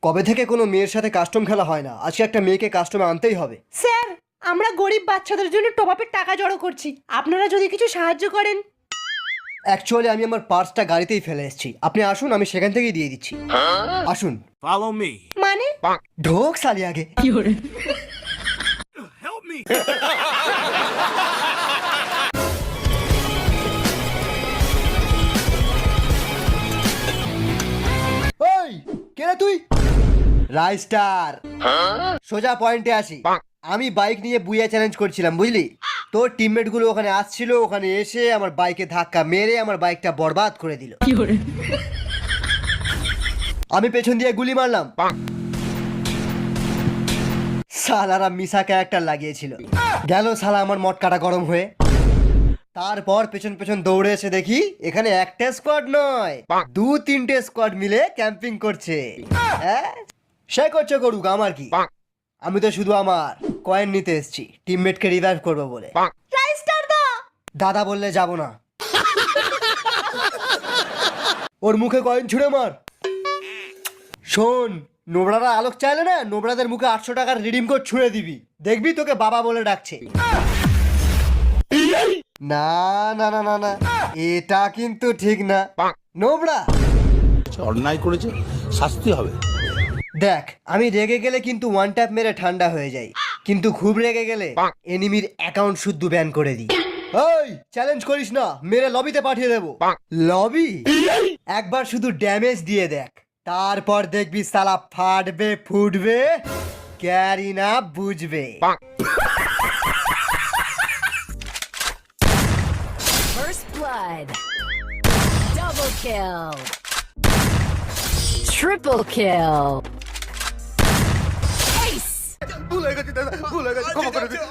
কবে থেকে কোনো মেয়ের সাথে কাস্টম খেলা হয় না, আজকে একটা মেয়েকে কাস্টমে আনতেই হবে। স্যার, আমরা গরিব বাচ্চাদের জন্য টপ আপের টাকা জড়ো করছি, আপনারা যদি কিছু সাহায্য করেন। অ্যাকচুয়ালি আমি আমার পার্সটা গাড়িতেই ফেলে এসেছি, আপনি আসুন, আমি সেখান থেকেই দিয়ে দিচ্ছি। আসুন। Follow me. মানে ঢোক সালি আগে। Help me. ওই কে রে তুই? রাইস্টার। সোজা পয়েন্টে আসি। আমি বাইক নিয়ে বুইয়া চ্যালেঞ্জ করছিলাম, বুঝলি? তোর টিমমেট গুলো ওখানে আসছিল, ওখানে এসে আমার বাইকে ধাক্কা মেরে আমার বাইকটা বরবাদ করে দিল। আমি পেছন দিয়ে গুলি মারলাম। সালারা মিসা ক্যারেক্টার লাগিয়েছিল। গেল শালা আমার মটকাটা গরম হয়ে। তারপর পেছন পেছন দৌড়ে এসে দেখি এখানে একটা স্কোয়াড নয়, 2-3টে স্কোয়াড মিলে ক্যাম্পিং করছে। হ্যাঁ, সে করছে করুক, আমার কি? আমি তো শুধু আমার কয়েন নিতে এসেছি, টিমমেটকে রিভাইভ করবো বলে। রাইস্টার দা, দাদা বললে যাব না। ওর মুখে কয়েন ছুঁড়ে মার। শোন, নোবড়ারা আলোক চাইলে না, নোবড়াদের মুখে 800 টাকার রিডিম কোড ছুঁড়ে দিবি, দেখবি তোকে বাবা বলে ডাকছে। না না না না না, এটা কিন্তু ঠিক না। নোবড়া অন্যায় করেছে, শাস্তি হবে। দেখ, আমি রেগে গেলে কিন্তু ওয়ান ট্যাপ মেরে ঠান্ডা হয়ে যাই, কিন্তু খুব রেগে গেলে এনিমির অ্যাকাউন্ট শুদ্ধ ব্যান করে দিই। ওই চ্যালেঞ্জ করিস না, মেরে লবিতে পাঠিয়ে দেবো। লবি? একবার শুধু ড্যামেজ দিয়ে দেখ, তারপর দেখবি সালা ফাটবে ফুটবে, ক্যারি না বুঝবে। First blood. Double kill. Triple kill. Ace. ভুল হয়ে গেছে দাদা, ভুল হয়ে গেছে, ক্ষমা করে দিন।